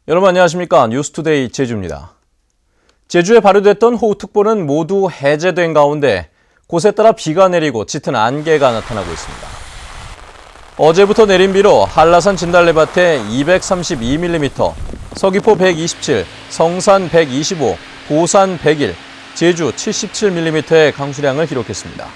여러분 안녕하십니까? 뉴스투데이 제주입니다. 제주에 발효됐던 호우특보는 모두 해제된 가운데 곳에 따라 비가 내리고 짙은 안개가 나타나고 있습니다. 어제부터 내린 비로 한라산 진달래밭에 232mm, 서귀포 127, 성산 125, 고산 101, 제주 77mm의 강수량을 기록했습니다.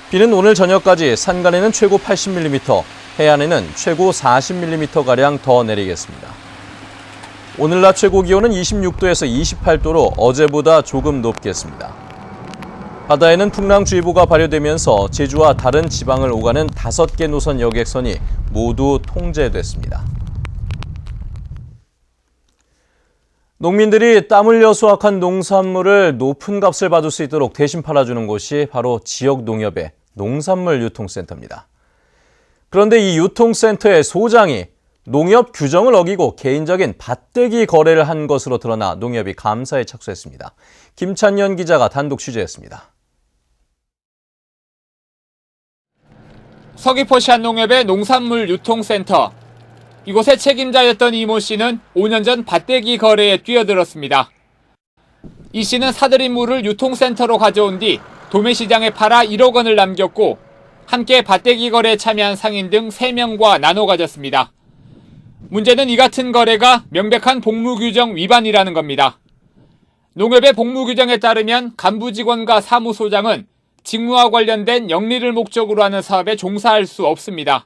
비는 오늘 저녁까지 산간에는 최고 80mm, 해안에는 최고 40mm가량 더 내리겠습니다. 오늘 낮 최고 기온은 26도에서 28도로 어제보다 조금 높겠습니다. 바다에는 풍랑주의보가 발효되면서 제주와 다른 지방을 오가는 5개 노선 여객선이 모두 통제됐습니다. 농민들이 땀 흘려 수확한 농산물을 높은 값을 받을 수 있도록 대신 팔아주는 곳이 바로 지역 농협의 농산물 유통센터입니다. 그런데 이 유통센터의 소장이 농협 규정을 어기고 개인적인 밭대기 거래를 한 것으로 드러나 농협이 감사에 착수했습니다. 김찬년 기자가 단독 취재했습니다. 서귀포시 한 농협의 농산물 유통센터. 이곳의 책임자였던 이모 씨는 5년 전 밭대기 거래에 뛰어들었습니다. 이 씨는 사들인 물을 유통센터로 가져온 뒤 도매시장에 팔아 1억 원을 남겼고 함께 밭대기 거래에 참여한 상인 등 3명과 나눠 가졌습니다. 문제는 이 같은 거래가 명백한 복무규정 위반이라는 겁니다. 농협의 복무규정에 따르면 간부 직원과 사무소장은 직무와 관련된 영리를 목적으로 하는 사업에 종사할 수 없습니다.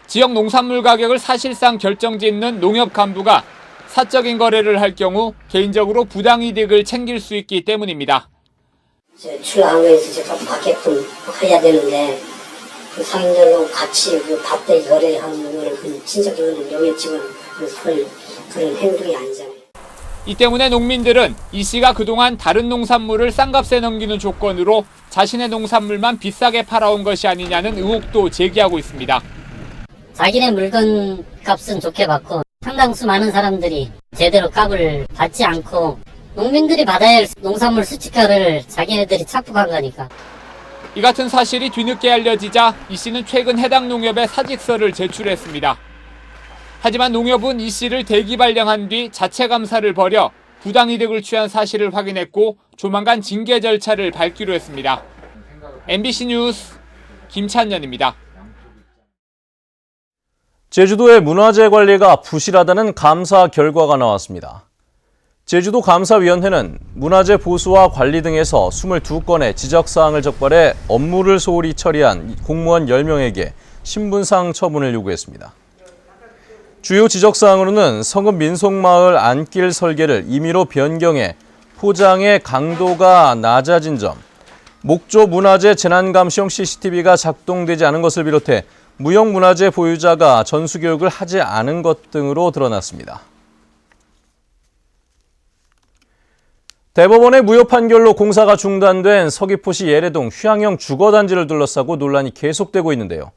지역 농산물 가격을 사실상 결정짓는 농협 간부가 사적인 거래를 할 경우 개인적으로 부당이득을 챙길 수 있기 때문입니다. 출하한 거에서 제가 받게끔 해야 되는데 그 상인들로 같이 그 밭대기 거래하는 거는 그 진짜 그건 농협 직원 그런 행동이 아니잖아요. 이 때문에 농민들은 이 씨가 그동안 다른 농산물을 싼 값에 넘기는 조건으로 자신의 농산물만 비싸게 팔아온 것이 아니냐는 의혹도 제기하고 있습니다. 자기네 물건 값은 좋게 받고 상당수 많은 사람들이 제대로 값을 받지 않고 농민들이 받아야 할 농산물 수치가를 자기네들이 착복한 거니까. 이 같은 사실이 뒤늦게 알려지자 이 씨는 최근 해당 농협에 사직서를 제출했습니다. 하지만 농협은 이 씨를 대기 발령한 뒤 자체 감사를 벌여 부당이득을 취한 사실을 확인했고 조만간 징계 절차를 밟기로 했습니다. MBC 뉴스 김찬년입니다. 제주도의 문화재 관리가 부실하다는 감사 결과가 나왔습니다. 제주도 감사위원회는 문화재 보수와 관리 등에서 22건의 지적사항을 적발해 업무를 소홀히 처리한 공무원 10명에게 신분상 처분을 요구했습니다. 주요 지적사항으로는 성읍 민속마을 안길 설계를 임의로 변경해 포장의 강도가 낮아진 점, 목조 문화재 재난감시용 CCTV가 작동되지 않은 것을 비롯해 무형문화재 보유자가 전수교육을 하지 않은 것 등으로 드러났습니다. 대법원의 무효 판결로 공사가 중단된 서귀포시 예래동 휴양형 주거단지를 둘러싸고 논란이 계속되고 있는데요.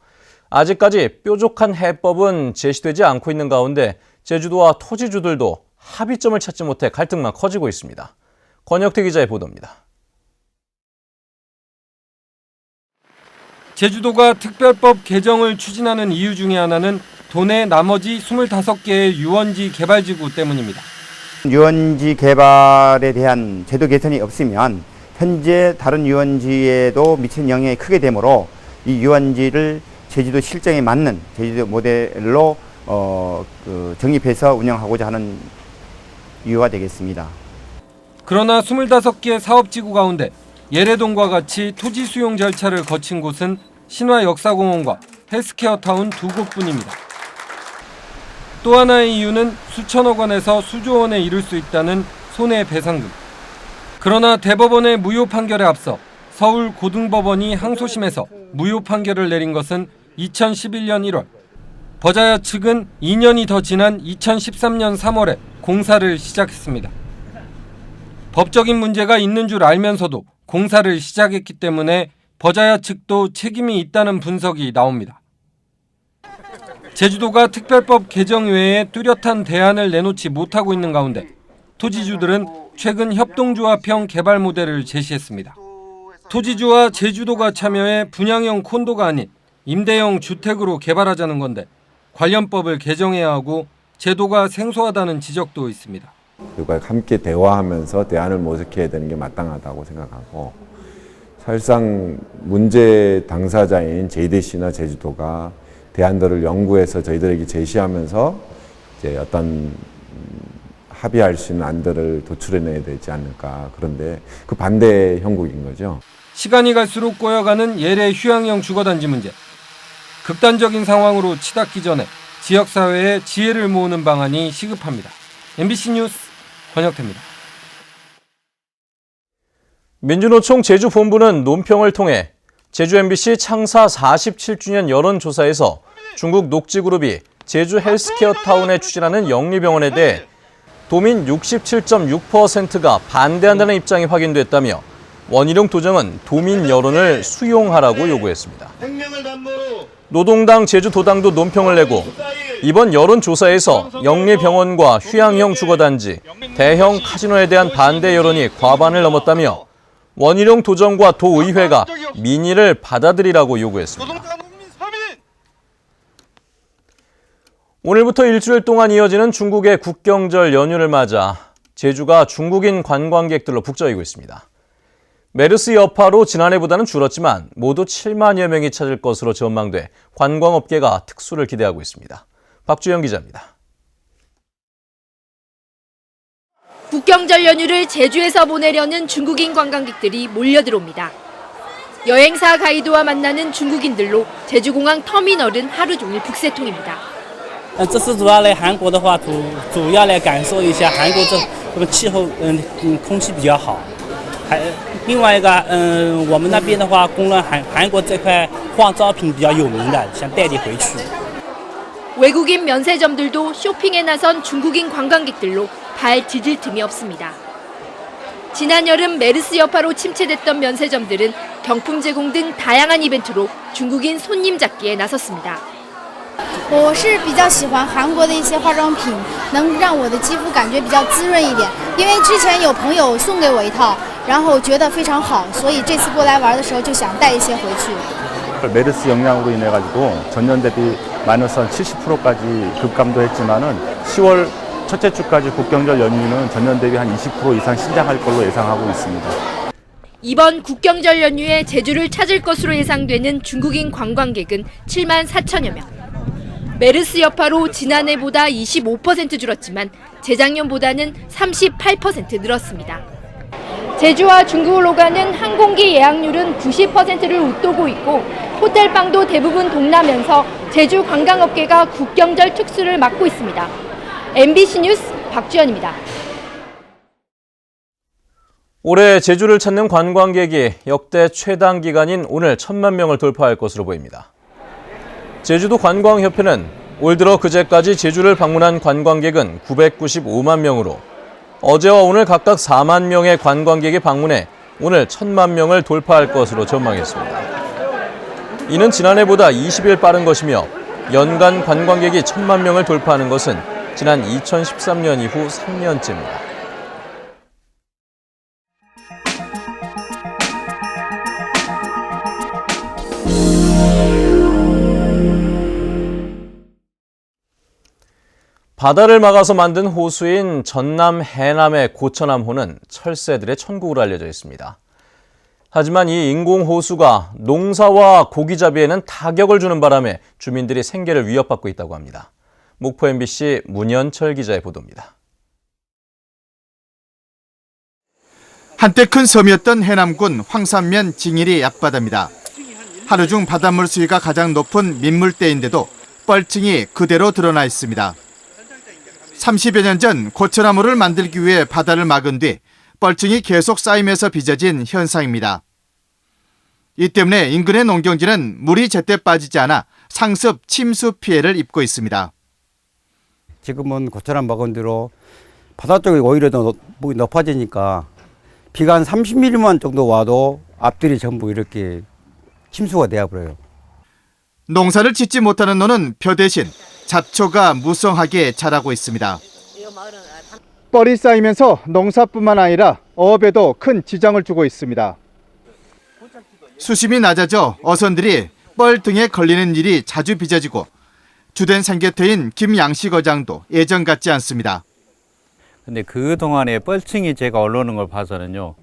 아직까지 뾰족한 해법은 제시되지 않고 있는 가운데 제주도와 토지주들도 합의점을 찾지 못해 갈등만 커지고 있습니다. 권혁태 기자의 보도입니다. 제주도가 특별법 개정을 추진하는 이유 중에 하나는 도내 나머지 25개의 유원지 개발지구 때문입니다. 유원지 개발에 대한 제도 개선이 없으면 현재 다른 유원지에도 미치는 영향이 크게 되므로 이 유원지를 제주도 실정에 맞는 제주도 모델로 정립해서 운영하고자 하는 이유가 되겠습니다. 그러나 25개 사업지구 가운데 예래동과 같이 토지 수용 절차를 거친 곳은 신화역사공원과 헬스케어타운 2곳뿐입니다. 또 하나의 이유는 수천억 원에서 수조 원에 이를 수 있다는 손해배상금. 그러나 대법원의 무효 판결에 앞서 서울고등법원이 항소심에서 무효 판결을 내린 것은 2011년 1월. 버자야 측은 2년이 더 지난 2013년 3월에 공사를 시작했습니다. 법적인 문제가 있는 줄 알면서도 공사를 시작했기 때문에 버자야 측도 책임이 있다는 분석이 나옵니다. 제주도가 특별법 개정 외에 뚜렷한 대안을 내놓지 못하고 있는 가운데 토지주들은 최근 협동조합형 개발 모델을 제시했습니다. 토지주와 제주도가 참여해 분양형 콘도가 아닌 임대형 주택으로 개발하자는 건데 관련법을 개정해야 하고 제도가 생소하다는 지적도 있습니다. 그과 함께 대화하면서 대안을 모색해야 되는 게 마땅하다고 생각하고, 사실상 문제 당사자인 JDC나 제주도가 대안들을 연구해서 저희들에게 제시하면서 이제 어떤 합의할 수 있는 안들을 도출해내야 되지 않을까. 그런데 그 반대 형국인 거죠. 시간이 갈수록 꼬여가는 예래 휴양형 주거단지 문제. 극단적인 상황으로 치닫기 전에 지역사회의 지혜를 모으는 방안이 시급합니다. MBC 뉴스 권혁태입니다. 민주노총 제주본부는 논평을 통해 제주 MBC 창사 47주년 여론조사에서 중국 녹지그룹이 제주 헬스케어타운에 추진하는 영리병원에 대해 도민 67.6%가 반대한다는 입장이 확인됐다며 원희룡 도정은 도민 여론을 수용하라고 요구했습니다. 노동당 제주도당도 논평을 내고 이번 여론조사에서 영리병원과 휴양형 주거단지, 대형 카지노에 대한 반대 여론이 과반을 넘었다며 원희룡 도정과 도의회가 민의를 받아들이라고 요구했습니다. 오늘부터 일주일 동안 이어지는 중국의 국경절 연휴를 맞아 제주가 중국인 관광객들로 북적이고 있습니다. 메르스 여파로 지난해보다는 줄었지만 모두 7만여 명이 찾을 것으로 전망돼 관광업계가 특수를 기대하고 있습니다. 박주영 기자입니다. 국경절 연휴를 제주에서 보내려는 중국인 관광객들이 몰려들어옵니다. 여행사 가이드와 만나는 중국인들로 제주공항 터미널은 하루 종일 북새통입니다. 这次主要来韩国的话，主要来感受一下韩国这个气候，空气比较好。还另外一个，我们那边的话，供了韩国这块化妆品比较有名的，想带点回去。 외국인 면세점들도 쇼핑에 나선 중국인 관광객들로 발 디딜 틈이 없습니다. 지난 여름 메르스 여파로 침체됐던 면세점들은 경품 제공 등 다양한 이벤트로 중국인 손님 잡기에 나섰습니다. 我是比较喜欢韩国的一些化妆品，能让我的肌肤感觉比较滋润一点。因为之前有朋友送给我一套，然后觉得非常好，所以这次过来玩的时候就想带一些回去。 메르스 영향으로 인해 가지고 전년 대비 마이너스 한 70%까지 급감도 했지만은 10월 첫째 주까지 국경절 연휴는 전년 대비 한 20% 이상 신장할 걸로 예상하고 있습니다. 이번 국경절 연휴에 제주를 찾을 것으로 예상되는 중국인 관광객은 7만 4천여 명. 메르스 여파로 지난해보다 25% 줄었지만 재작년보다는 38% 늘었습니다. 제주와 중국을 오가는 항공기 예약률은 90%를 웃도고 있고 호텔방도 대부분 동나면서 제주 관광업계가 국경절 특수를 맞고 있습니다. MBC 뉴스 박주연입니다. 올해 제주를 찾는 관광객이 역대 최단 기간인 오늘 1,000만 명을 돌파할 것으로 보입니다. 제주도 관광협회는 올 들어 그제까지 제주를 방문한 관광객은 995만 명으로 어제와 오늘 각각 4만 명의 관광객이 방문해 오늘 1,000만 명을 돌파할 것으로 전망했습니다. 이는 지난해보다 20일 빠른 것이며 연간 관광객이 1,000만 명을 돌파하는 것은 지난 2013년 이후 3년째입니다. 바다를 막아서 만든 호수인 전남 해남의 고천암호는 철새들의 천국으로 알려져 있습니다. 하지만 이 인공호수가 농사와 고기잡이에는 타격을 주는 바람에 주민들이 생계를 위협받고 있다고 합니다. 목포 MBC 문현철 기자의 보도입니다. 한때 큰 섬이었던 해남군 황산면 징일이 앞바다입니다. 하루 중 바닷물 수위가 가장 높은 민물대인데도 뻘층이 그대로 드러나 있습니다. 30여 년 전 고천암호를 만들기 위해 바다를 막은 뒤 뻘층이 계속 쌓이면서 빚어진 현상입니다. 이 때문에 인근의 농경지는 물이 제때 빠지지 않아 상습, 침수 피해를 입고 있습니다. 지금은 고천암 막은 뒤로 바다 쪽이 오히려 더 물이 높아지니까 비가 한 30mm만 정도 와도 앞들이 전부 이렇게 침수가 되어버려요. 농사를 짓지 못하는 노는 벼 대신 잡초가 무성하게 자라고 있습니다. 뻘이 쌓이면서 농사뿐만 아니라 어업에도 큰 지장을 주고 있습니다. 수심이 낮아져 어선들이 뻘 등에 걸리는 일이 자주 빚어지고 주된 생계태인 김양식 의장도 예전 같지 않습니다. 근데 그동안에 뻘층이 제가 올라오는 걸 봐서는요,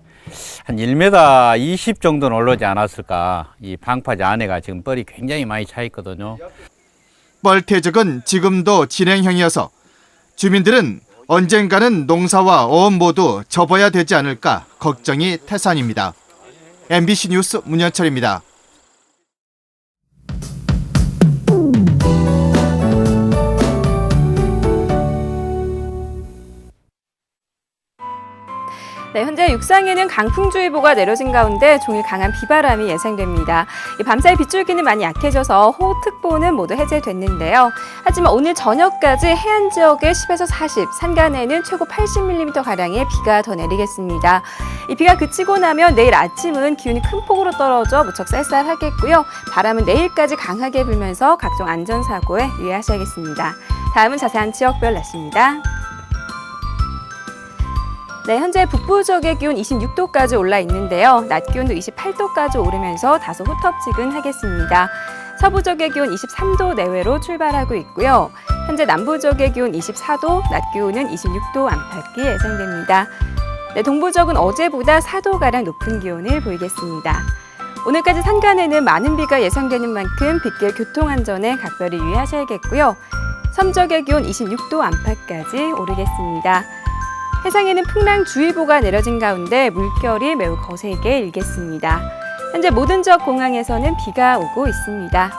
한 1m 20 정도는 올라오지 않았을까. 이 방파제 안에가 지금 뻘이 굉장히 많이 차 있거든요. 뻘 퇴적은 지금도 진행형이어서 주민들은 언젠가는 농사와 어업 모두 접어야 되지 않을까 걱정이 태산입니다. MBC 뉴스 문현철입니다. 네, 현재 육상에는 강풍주의보가 내려진 가운데 종일 강한 비바람이 예상됩니다. 밤사이 빗줄기는 많이 약해져서 호우특보는 모두 해제됐는데요. 하지만 오늘 저녁까지 해안 지역에 10에서 40, 산간에는 최고 80mm가량의 비가 더 내리겠습니다. 이 비가 그치고 나면 내일 아침은 기온이 큰 폭으로 떨어져 무척 쌀쌀하겠고요. 바람은 내일까지 강하게 불면서 각종 안전사고에 유의하셔야겠습니다. 다음은 자세한 지역별 날씨입니다. 네, 현재 북부 지역의 기온 26도까지 올라 있는데요. 낮 기온도 28도까지 오르면서 다소 후텁지근하겠습니다. 서부 지역의 기온 23도 내외로 출발하고 있고요. 현재 남부 지역의 기온 24도, 낮 기온은 26도 안팎이 예상됩니다. 네, 동부 지역은 어제보다 4도가량 높은 기온을 보이겠습니다. 오늘까지 산간에는 많은 비가 예상되는 만큼 빗길 교통안전에 각별히 유의하셔야겠고요. 섬 지역의 기온 26도 안팎까지 오르겠습니다. 해상에는 풍랑주의보가 내려진 가운데 물결이 매우 거세게 일겠습니다. 현재 모든 지역 공항에서는 비가 오고 있습니다.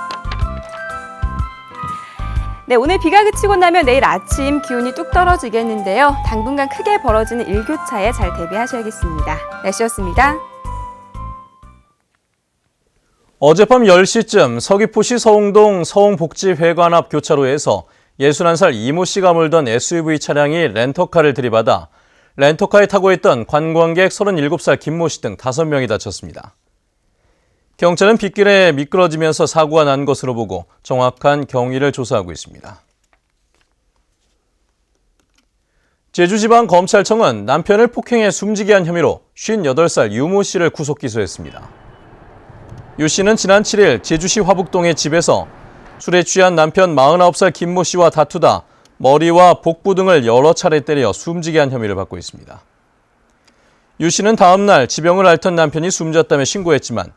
네, 오늘 비가 그치고 나면 내일 아침 기온이 뚝 떨어지겠는데요. 당분간 크게 벌어지는 일교차에 잘 대비하셔야겠습니다. 날씨였습니다. 어젯밤 10시쯤 서귀포시 서흥동 서흥복지회관 앞 교차로에서 61살 이모 씨가 몰던 SUV 차량이 렌터카를 들이받아 렌터카에 타고 있던 관광객 37살 김모 씨 등 5명이 다쳤습니다. 경찰은 빗길에 미끄러지면서 사고가 난 것으로 보고 정확한 경위를 조사하고 있습니다. 제주지방검찰청은 남편을 폭행해 숨지게 한 혐의로 58살 유모 씨를 구속 기소했습니다. 유 씨는 지난 7일 제주시 화북동의 집에서 술에 취한 남편 49살 김모 씨와 다투다 머리와 복부 등을 여러 차례 때려 숨지게 한 혐의를 받고 있습니다. 유 씨는 다음 날 지병을 앓던 남편이 숨졌다며 신고했지만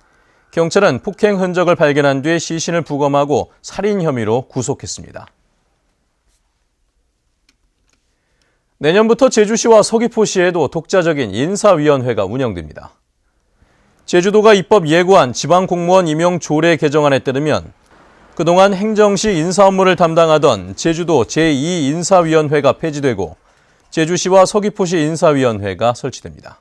경찰은 폭행 흔적을 발견한 뒤 시신을 부검하고 살인 혐의로 구속했습니다. 내년부터 제주시와 서귀포시에도 독자적인 인사위원회가 운영됩니다. 제주도가 입법 예고한 지방공무원 임용 조례 개정안에 따르면 그동안 행정시 인사 업무를 담당하던 제주도 제2인사위원회가 폐지되고 제주시와 서귀포시 인사위원회가 설치됩니다.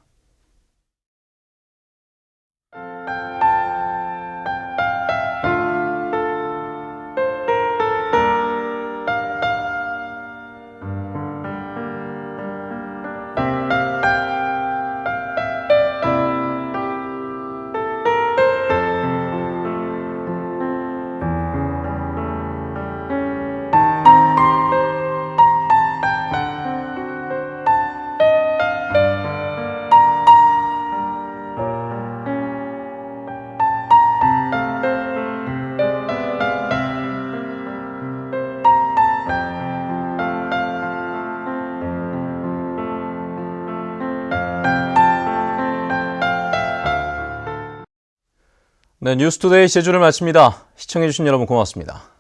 네, 뉴스투데이 제주를 마칩니다. 시청해주신 여러분 고맙습니다.